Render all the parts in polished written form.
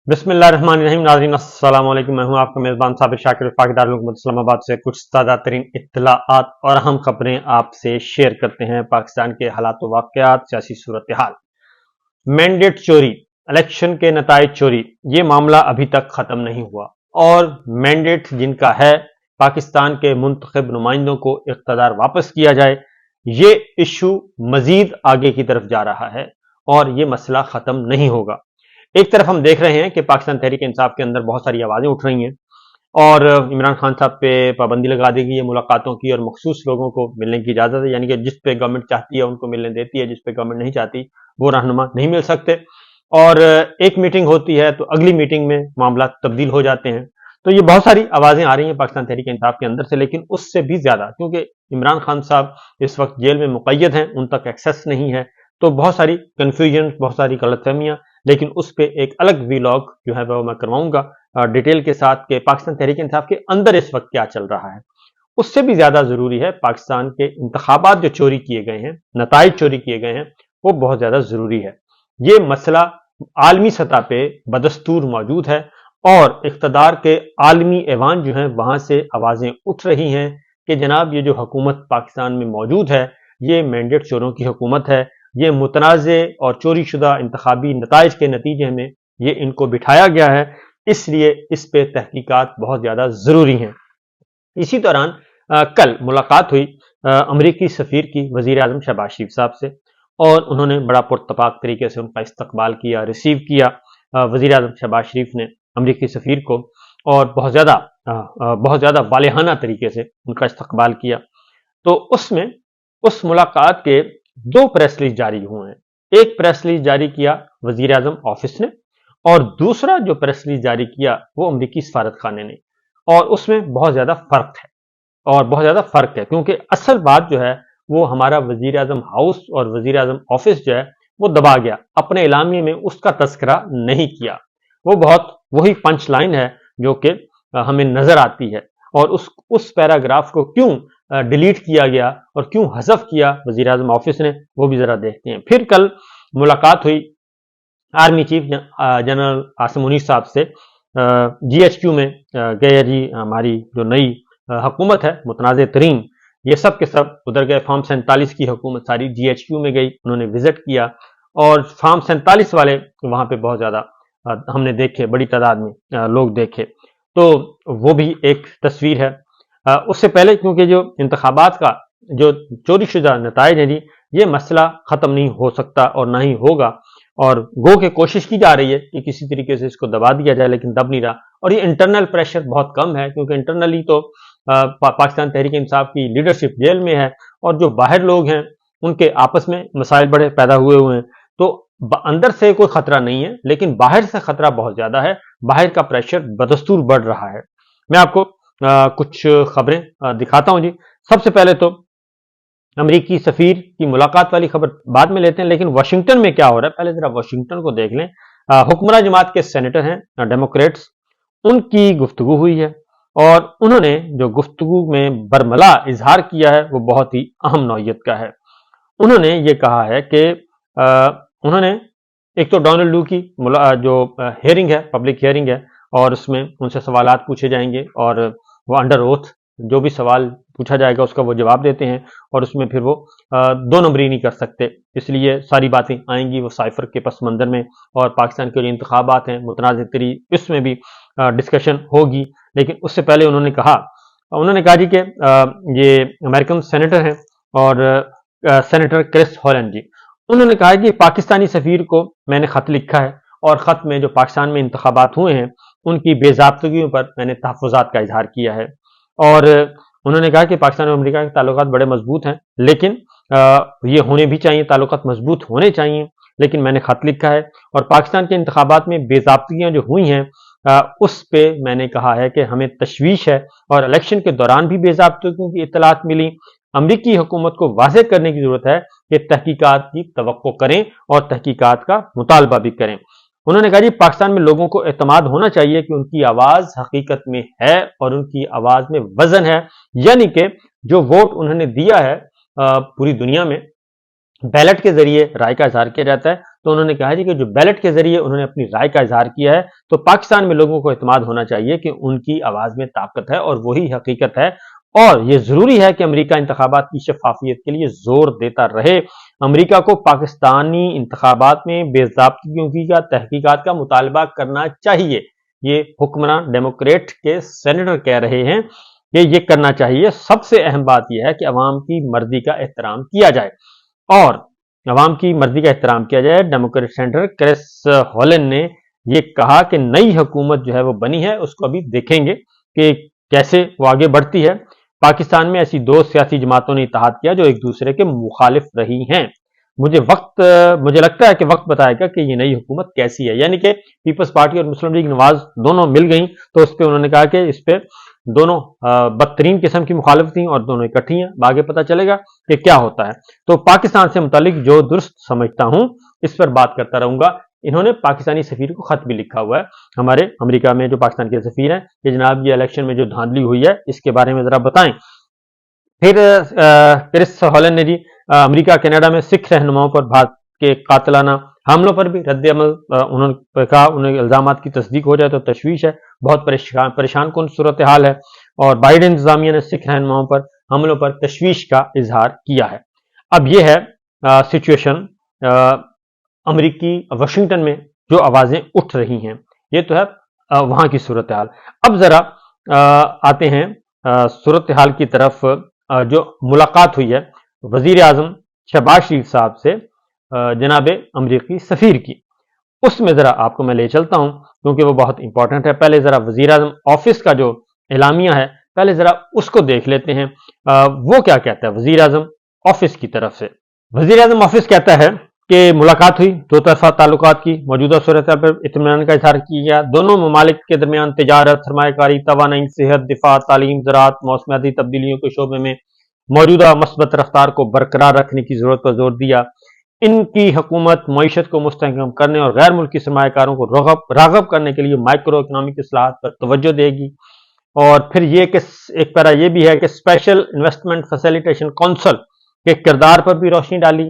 बिस्मिल्लाहिर्रहमानिर्रहीम। नाज़रीन अस्सलाम वालेकुम। मैं हूं आपका मेज़बान साबिर शाकिर दारुल इस्लामाबाद से कुछ ताज़ा तरीन इत्तलाआत और अहम खबरें आपसे शेयर करते हैं। पाकिस्तान के हालात व वाक़यात, सियासी सूरत हाल, मैंडेट चोरी, इलेक्शन के नताइज चोरी, ये मामला अभी तक ख़त्म नहीं हुआ और मैंडेट जिनका है पाकिस्तान के मुंतखब नुमाइंदों को इक़्तिदार वापस किया जाए, ये इशू मज़ीद आगे की तरफ जा रहा है और ये मसला ख़त्म नहीं होगा। एक तरफ हम देख रहे हैं कि पाकिस्तान तहरीक इंसाफ के अंदर बहुत सारी आवाज़ें उठ रही हैं और इमरान खान साहब पे पाबंदी लगा दी गई है मुलाकातों की और मखसूस लोगों को मिलने की इजाज़त है, यानी कि जिस पे गवर्नमेंट चाहती है उनको मिलने देती है, जिस पे गवर्नमेंट नहीं चाहती वो रहनुमा नहीं मिल सकते। और एक मीटिंग होती है तो अगली मीटिंग में मामला तब्दील हो जाते हैं। तो ये बहुत सारी आवाज़ें आ रही हैं पाकिस्तान तहरीक इंसाफ के अंदर से, लेकिन उससे भी ज़्यादा क्योंकि इमरान खान साहब इस वक्त जेल में मुक़य्यद हैं, उन तक एक्सेस नहीं है, तो बहुत सारी कन्फ्यूजन, बहुत सारी गलतफहमियाँ, लेकिन उस पर एक अलग वीलॉग जो है वो मैं करवाऊंगा डिटेल के साथ कि पाकिस्तान तहरीक इंसाफ के अंदर इस वक्त क्या चल रहा है। उससे भी ज्यादा जरूरी है पाकिस्तान के इंतखाबात जो चोरी किए गए हैं, नताइज चोरी किए गए हैं, वो बहुत ज्यादा जरूरी है। ये मसला आलमी सतह पे बदस्तूर मौजूद है और इख्तदार के आलमी ऐवान जो है वहां से आवाजें उठ रही हैं कि जनाब ये जो हुकूमत पाकिस्तान में मौजूद है ये मैंडेट चोरों की हुकूमत है, ये मुतनाज़े और चोरी शुदा इंतखाबी नताइज के नतीजे में ये इनको बिठाया गया है, इसलिए इस पे तहकीकात बहुत ज़्यादा ज़रूरी हैं। इसी दौरान कल मुलाकात हुई अमरीकी सफ़ीर की वज़ीर आज़म शहबाज शरीफ साहब से और उन्होंने बड़ा पुरतपाक तरीके से उनका इस्तकबाल किया, रिसीव किया वज़ीर आज़म शहबाज शरीफ ने अमरीकी सफ़ीर को और बहुत ज़्यादा वालेहाना तरीके से उनका इस्तकबाल किया। तो उसमें उस मुलाकात के दो प्रेस रिलीज जारी हुए हैं। एक प्रेस रिलीज जारी किया वजीर आजम ऑफिस ने और दूसरा जो प्रेस रिलीज जारी किया वो अमरीकी सफारत खाने ने, और उसमें बहुत ज्यादा फर्क है क्योंकि असल बात जो है वो हमारा वजीर आजम हाउस और वजीर आजम ऑफिस जो है वो दबा गया, अपने एलामिये में उसका तस्करा नहीं किया। वो बहुत वही पंच लाइन है जो कि हमें नजर आती है और उस पैराग्राफ को क्यों डिलीट किया गया और क्यों हज़फ किया वज़ीर आज़म ऑफिस ने, वो भी जरा देखते हैं। फिर कल मुलाकात हुई army chief general Asim Munir साहब से, GHQ में गए जी, हमारी जो नई हुकूमत है मुतनाज़े तरीन, ये सब के सब उधर गए। फार्म 47 की हुकूमत सारी GHQ में गई, उन्होंने विजिट किया और फार्म 47 वाले वहां पे बहुत ज्यादा हमने देखे, बड़ी तादाद में लोग देखे, तो वो भी एक तस्वीर है। उससे पहले क्योंकि जो इंतखाबात का जो चोरी शुदा नताइज है जी, ये मसला खत्म नहीं हो सकता और ना ही होगा और गो के कोशिश की जा रही है कि किसी तरीके से इसको दबा दिया जाए, लेकिन दब नहीं रहा। और ये इंटरनल प्रेशर बहुत कम है क्योंकि इंटरनली तो पाकिस्तान तहरीक इंसाफ की लीडरशिप जेल में है और जो बाहर लोग हैं उनके आपस में मसाइल बड़े पैदा हुए हैं, तो अंदर से कोई खतरा नहीं है, लेकिन बाहर से खतरा बहुत ज्यादा है। बाहर का प्रेशर बदस्तूर बढ़ रहा है। मैं आपको कुछ खबरें दिखाता हूं जी। सबसे पहले तो अमेरिकी सफीर की मुलाकात वाली खबर बाद में लेते हैं, लेकिन वाशिंगटन में क्या हो रहा है पहले जरा वाशिंगटन को देख लें। हुक्मरान जमात के सेनेटर हैं डेमोक्रेट्स, उनकी गुफ्तगू हुई है और उन्होंने जो गुफ्तगू में बरमला इजहार किया है वो बहुत ही अहम नौयत का है। उन्होंने ये कहा है कि उन्होंने एक तो डोनाल्ड लू की जो हियरिंग है, पब्लिक हियरिंग है, और उसमें उनसे सवालात पूछे जाएंगे और वो अंडर ओथ जो भी सवाल पूछा जाएगा उसका वो जवाब देते हैं और उसमें फिर वो दो नंबरी नहीं कर सकते, इसलिए सारी बातें आएंगी वो साइफर के पस मंजर में और पाकिस्तान के जो इंतखाबात हैं मुतनाज़ तरी, इसमें भी डिस्कशन होगी। लेकिन उससे पहले उन्होंने कहा जी कि ये अमेरिकन सेनेटर हैं और सेनेटर क्रिस हॉलैंड जी, उन्होंने कहा कि पाकिस्तानी सफीर को मैंने खत लिखा है और खत में जो पाकिस्तान में इंतखाबात हुए हैं उनकी बेज़ाब्तगियों पर मैंने तहफ़्फ़ुज़ात का इजहार किया है और उन्होंने कहा कि पाकिस्तान और अमेरिका के ताल्लुकात बड़े मजबूत हैं, लेकिन ये होने भी चाहिए, ताल्लुकात मजबूत होने चाहिए, लेकिन मैंने खत लिखा है और पाकिस्तान के इंतखाबात में बेज़ाब्तगियां जो हुई हैं उस पे मैंने कहा है कि हमें तशवीश है और इलेक्शन के दौरान भी बेज़ाब्तगियों की इत्तलात मिली। अमरीकी हुकूमत को वाज़ेह करने की जरूरत है कि तहकीकात की तवक्को करें और तहकीकात का मुतालबा भी करें। उन्होंने कहा जी पाकिस्तान में लोगों को एतमाद होना चाहिए कि उनकी आवाज हकीकत में है और उनकी आवाज में वजन है, यानी कि जो वोट उन्होंने दिया है पूरी दुनिया में बैलेट के जरिए राय का इजहार किया जाता है, تو انہوں نے کہا جی کہ جو بیلٹ کے ذریعے انہوں نے اپنی رائے کا اظہار کیا ہے تو پاکستان میں لوگوں کو اعتماد ہونا چاہیے کہ ان کی آواز میں طاقت ہے اور وہی حقیقت ہے، اور یہ ضروری ہے کہ امریکہ انتخابات کی شفافیت کے لیے زور دیتا رہے۔ امریکہ کو پاکستانی انتخابات میں بے ضابطگیوں کا تحقیقات کا مطالبہ کرنا چاہیے۔ یہ حکمران ڈیموکریٹ کے سینیٹر کہہ رہے ہیں کہ یہ کرنا چاہیے۔ سب سے اہم بات یہ ہے کہ عوام کی مرضی کا احترام کیا جائے، اور عوام کی مرضی کا احترام کیا جائے۔ ڈیموکریٹ سینیٹر کرس ہولن نے یہ کہا کہ نئی حکومت جو ہے وہ بنی ہے، اس کو ابھی دیکھیں گے کہ کیسے وہ آگے بڑھتی ہے۔ پاکستان میں ایسی دو سیاسی جماعتوں نے اتحاد کیا جو ایک دوسرے کے مخالف رہی ہیں۔ مجھے لگتا ہے کہ وقت بتائے گا کہ یہ نئی حکومت کیسی ہے، یعنی کہ پیپلز پارٹی اور مسلم لیگ نواز دونوں مل گئیں تو اس پہ انہوں نے کہا کہ اس پہ دونوں بدترین قسم کی مخالف تھیں اور دونوں اکٹھی ہیں، آگے پتہ چلے گا کہ کیا ہوتا ہے۔ تو پاکستان سے متعلق جو درست سمجھتا ہوں اس پر بات کرتا رہوں گا۔ انہوں نے پاکستانی سفیر کو خط بھی لکھا ہوا ہے، ہمارے امریکہ میں جو پاکستان کے سفیر ہیں، کہ جناب یہ الیکشن میں جو دھاندلی ہوئی ہے اس کے بارے میں ذرا بتائیں۔ پھر کرس ہولن نے جی امریکہ کینیڈا میں سکھ رہنماؤں پر بھارت کے قاتلانہ حملوں پر بھی رد عمل انہوں نے کہا، انہیں الزامات کی تصدیق ہو جائے تو تشویش ہے، بہت پریشان کن صورتحال ہے، اور بائیڈن انتظامیہ نے سکھ رہنماؤں پر حملوں پر تشویش کا اظہار کیا ہے۔ اب یہ ہے سچویشن امریکی واشنگٹن میں جو آوازیں اٹھ رہی ہیں، یہ تو ہے وہاں کی صورتحال۔ اب ذرا آتے ہیں صورتحال کی طرف۔ جو ملاقات ہوئی ہے وزیر اعظم شہباز شریف صاحب سے جناب امریکی سفیر کی، اس میں ذرا آپ کو میں لے چلتا ہوں کیونکہ وہ بہت امپورٹنٹ ہے۔ پہلے ذرا وزیر اعظم آفس کا جو اعلامیہ ہے پہلے ذرا اس کو دیکھ لیتے ہیں، وہ کیا کہتا ہے وزیر اعظم آفس کی طرف سے۔ وزیر اعظم آفس کہتا ہے کہ ملاقات ہوئی، دو طرفہ تعلقات کی موجودہ صورتحال پر اطمینان کا اظہار کیا گیا، دونوں ممالک کے درمیان تجارت، سرمایہ کاری، توانائی، صحت، دفاع، تعلیم، زراعت، موسمیاتی تبدیلیوں کے شعبے میں موجودہ مثبت رفتار کو برقرار رکھنے کی ضرورت پر زور دیا۔ ان کی حکومت معیشت کو مستحکم کرنے اور غیر ملکی سرمایہ کاروں کو راغب کرنے کے لیے مائکرو اکنامک اصلاحات پر توجہ دے گی۔ اور پھر یہ کہ ایک پیرا یہ بھی ہے کہ اسپیشل انویسٹمنٹ فیسیلیٹیشن کونسل کے کردار پر بھی روشنی ڈالی،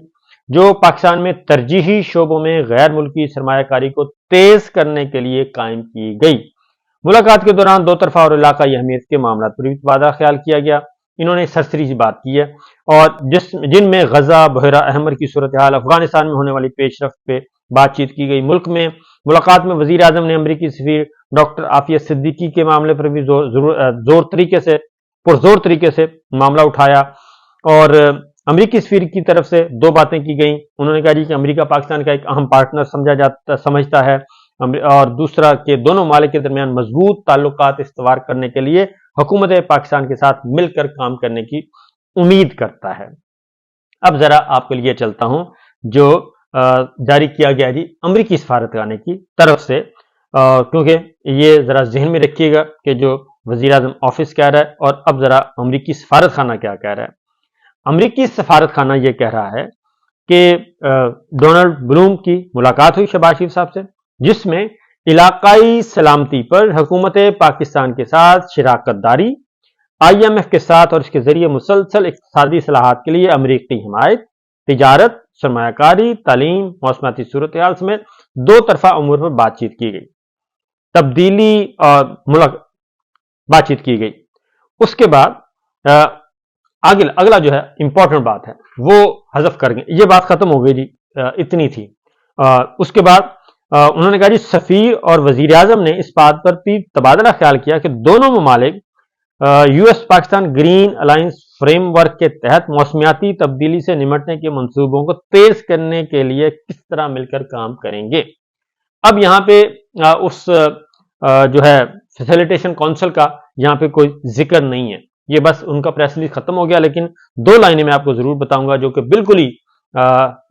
جو پاکستان میں ترجیحی شعبوں میں غیر ملکی سرمایہ کاری کو تیز کرنے کے لیے قائم کی گئی۔ ملاقات کے دوران دو طرفہ اور علاقائی اہمیت کے معاملات پر بھی تبادلہ خیال کیا گیا۔ انہوں نے سرسری سی بات کی ہے، اور جن میں غزہ، بحیرہ احمر کی صورتحال، افغانستان میں ہونے والی پیش رفت پہ بات چیت کی گئی۔ ملک میں ملاقات میں وزیر اعظم نے امریکی سفیر ڈاکٹر عافیہ صدیقی کے معاملے پر بھی پرزور طریقے سے معاملہ اٹھایا، اور امریکی سفیر کی طرف سے دو باتیں کی گئیں۔ انہوں نے کہا جی کہ امریکہ پاکستان کا ایک اہم پارٹنر سمجھتا ہے، اور دوسرا کہ دونوں ممالک کے درمیان مضبوط تعلقات استوار کرنے کے لیے حکومت پاکستان کے ساتھ مل کر کام کرنے کی امید کرتا ہے۔ اب ذرا آپ کے لیے چلتا ہوں جو جاری کیا گیا جی امریکی سفارتخانے کی طرف سے، کیونکہ یہ ذرا ذہن میں رکھیے گا کہ جو وزیر اعظم آفس کہہ رہا ہے اور اب ذرا امریکی سفارتخانہ کیا کہہ رہا ہے۔ امریکی سفارتخانہ یہ کہہ رہا ہے کہ ڈونلڈ بلوم کی ملاقات ہوئی شہباز شریف صاحب سے، جس میں علاقائی سلامتی پر حکومت پاکستان کے ساتھ شراکت داری، IMF کے ساتھ اور اس کے ذریعے مسلسل اقتصادی اصلاحات کے لیے امریکی حمایت، تجارت، سرمایہ کاری، تعلیم، موسمیاتی صورتحال سمیت دو طرفہ امور پر بات چیت کی گئی، تبدیلی اور بات چیت کی گئی۔ اس کے بعد اگلا جو ہے امپورٹنٹ بات ہے وہ حذف کر گئے، یہ بات ختم ہو گئی جی، اتنی تھی۔ اس کے بعد انہوں نے کہا جی سفیر اور وزیر اعظم نے اس بات پر بھی تبادلہ خیال کیا کہ دونوں ممالک US Pakistan green alliance frame work کے تحت موسمیاتی تبدیلی سے نمٹنے کے منصوبوں کو تیز کرنے کے لیے کس طرح مل کر کام کریں گے۔ اب یہاں پہ اس جو ہے فیسیلیٹیشن کونسل کا یہاں پہ کوئی ذکر نہیں ہے، یہ بس ان کا پریس ریلیز ختم ہو گیا، لیکن دو لائنیں میں آپ کو ضرور بتاؤں گا جو کہ بالکل ہی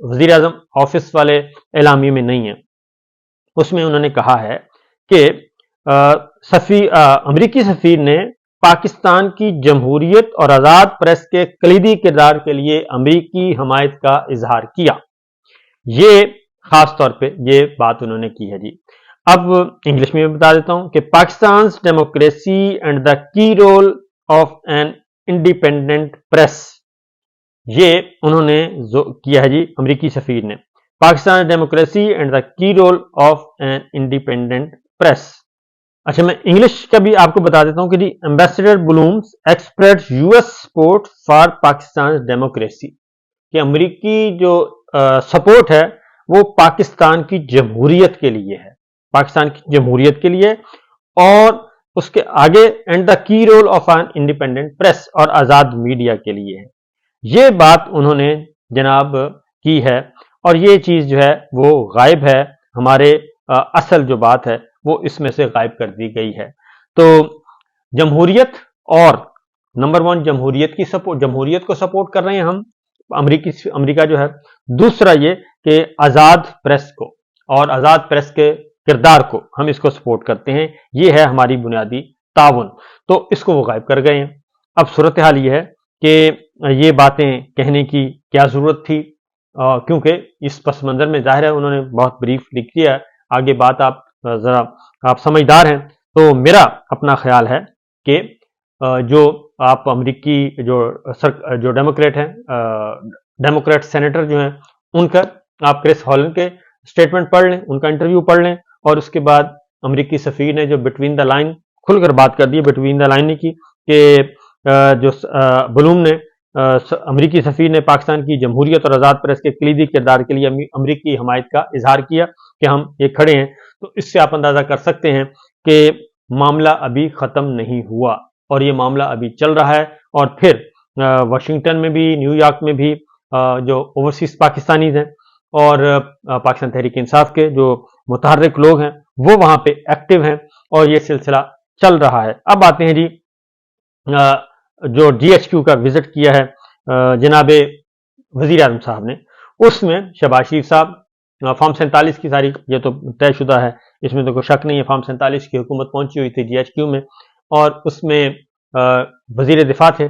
وزیر اعظم آفس والے اعلامیے میں نہیں ہے۔ اس میں انہوں نے کہا ہے کہ امریکی سفیر نے پاکستان کی جمہوریت اور آزاد پریس کے کلیدی کردار کے لیے امریکی حمایت کا اظہار کیا۔ یہ خاص طور پہ یہ بات انہوں نے کی ہے جی۔ اب انگلش میں بتا دیتا ہوں کہ پاکستان's democracy and the key role of an independent press، یہ انہوں نے کیا ہے جی امریکی سفیر نے۔ पाकिस्तान डेमोक्रेसी एंड द की role of an independent press. अच्छा, मैं इंग्लिश का भी आपको बता देता हूं कि ambassador Blome's express US support for Pakistan democracy, कि अमरीकी जो सपोर्ट है वो पाकिस्तान की जमहूरियत के लिए है, पाकिस्तान की जमहूरियत के लिए, और उसके आगे एंड द की role of an independent press, और आजाद मीडिया के लिए है। ये बात उन्होंने जनाब की है, और ये चीज जो है वो गायब है, हमारे असल जो बात है वो इसमें से गायब कर दी गई है। तो जमहूरियत, और नंबर वन जमहूरियत को सपोर्ट कर रहे हैं हम, अमेरिका जो है। दूसरा ये कि आजाद प्रेस को और आजाद प्रेस के किरदार को हम इसको सपोर्ट करते हैं, ये है हमारी बुनियादी ताउन। तो इसको वो गायब कर गए हैं। अब सूरत हाल ये है कि ये बातें कहने की क्या जरूरत थी, क्योंकि इस पस मंजर में जाहिर है उन्होंने बहुत ब्रीफ लिख दिया। आगे बात जरा आप समझदार हैं, तो मेरा अपना ख्याल है कि जो आप अमरीकी जो डेमोक्रेट हैं, डेमोक्रेट सेनेटर जो हैं, उनका आप क्रिस हॉलन के स्टेटमेंट पढ़ लें, उनका इंटरव्यू पढ़ लें, और उसके बाद अमरीकी सफीर ने जो बिटवीन द लाइन खुलकर बात कर दी, बिटवीन द लाइन नहीं की, कि जो ब्लूम ने अमरीकी सफीर ने पाकिस्तान की जमहूरियत और आज़ाद प्रेस के कलीदी किरदार के लिए अमरीकी हमायत का इजहार किया कि हम ये खड़े हैं। तो इससे आप अंदाजा कर सकते हैं कि मामला अभी ख़त्म नहीं हुआ, और ये मामला अभी चल रहा है। और फिर वाशिंगटन में भी, न्यूयॉर्क में भी जो ओवरसीज पाकिस्तानीज हैं और पाकिस्तान तहरीक इंसाफ के जो मुतहर्रिक लोग हैं वो वहां पे एक्टिव हैं, और ये सिलसिला चल रहा है। अब आते हैं जी, जो DHQ का विजिट किया है जनाबे वजीर आजम साहब ने, उसमें शहबाज शरीफ साहब फॉर्म 47 की तारीख ये तो तयशुदा है, इसमें तो कोई शक नहीं है। फॉर्म 47 की हुकूमत पहुंची हुई थी DHQ में, और उसमें वजीर दिफा थे,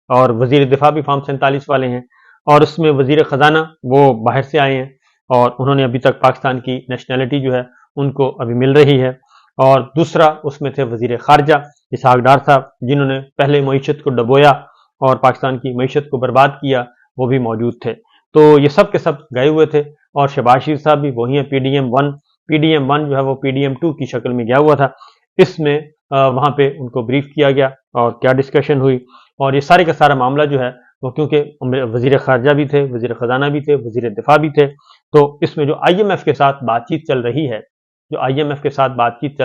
और वजीर दिफा भी फॉर्म 47 वाले हैं, और उसमें वजीर खजाना वो बाहर से आए हैं, और उन्होंने अभी तक पाकिस्तान की नेशनैलिटी जो है उनको अभी मिल रही है। और दूसरा उसमें थे वजीर खारजा इसहाक डार साहब, जिन्होंने पहले मईशत को डबोया और पाकिस्तान की मईशत को बर्बाद किया, वो भी मौजूद थे। तो ये सब के सब गए हुए थे, और शहबाज शरीफ साहब भी वही है। PDM1 जो है वो PDM2 की शक्ल में गया हुआ था। इसमें वहां पे उनको ब्रीफ किया गया और क्या डिस्कशन हुई, और ये सारे का सारा मामला जो है वो, क्योंकि वजीर खारजा भी थे, वजीर खजाना भी थे, वजीर दिफा भी थे, तो इसमें जो IMF के साथ बातचीत चल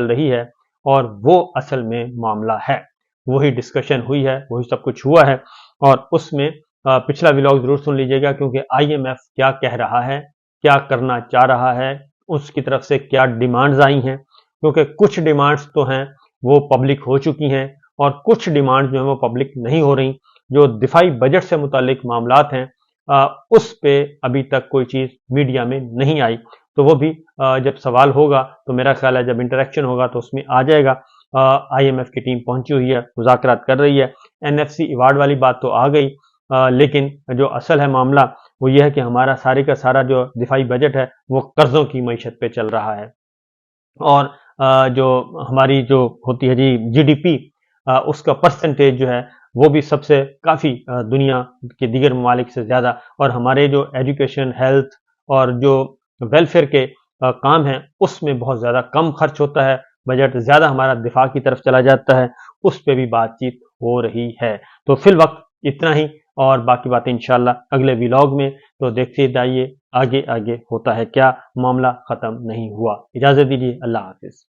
रही है, और वो असल में मामला है, वही डिस्कशन हुई है, वही सब कुछ हुआ है। और उसमें पिछला व्लॉग जरूर सुन लीजिएगा, क्योंकि IMF क्या कह रहा है, क्या करना चाह रहा है, उसकी तरफ से क्या डिमांड्स आई हैं, क्योंकि कुछ डिमांड्स तो हैं वो पब्लिक हो चुकी हैं, और कुछ डिमांड्स जो है वो पब्लिक नहीं हो रही। जो दिफाई बजट से मुतालिक मामलात हैं, उस पे अभी तक कोई चीज़ मीडिया में नहीं आई, तो वो भी जब सवाल होगा तो मेरा ख्याल है जब इंटरेक्शन होगा तो उसमें आ जाएगा। IMF की टीम पहुंची हुई है, मुज़ाकरात कर रही है। NFC अवार्ड वाली बात तो आ गई, लेकिन जो असल है मामला वो ये है कि हमारा सारे का सारा जो दिफाई बजट है वो कर्जों की मईशत पे चल रहा है, और जो हमारी जो होती है जी GDP, उसका परसेंटेज जो है वो भी सबसे काफ़ी दुनिया के दीगर ममालिक से ज़्यादा, और हमारे जो एजुकेशन, हेल्थ और जो वेलफेयर के काम हैं उसमें बहुत ज़्यादा कम खर्च होता है, बजट ज़्यादा हमारा दिफा की तरफ चला जाता है, उस पर भी बातचीत हो रही है। तो फिल वक्त इतना ही, और बाकी बातें इंशाल्लाह अगले व्लॉग में। तो देखते जाइए आगे आगे होता है क्या, मामला ख़त्म नहीं हुआ। इजाज़त दीजिए, अल्लाह हाफिज़।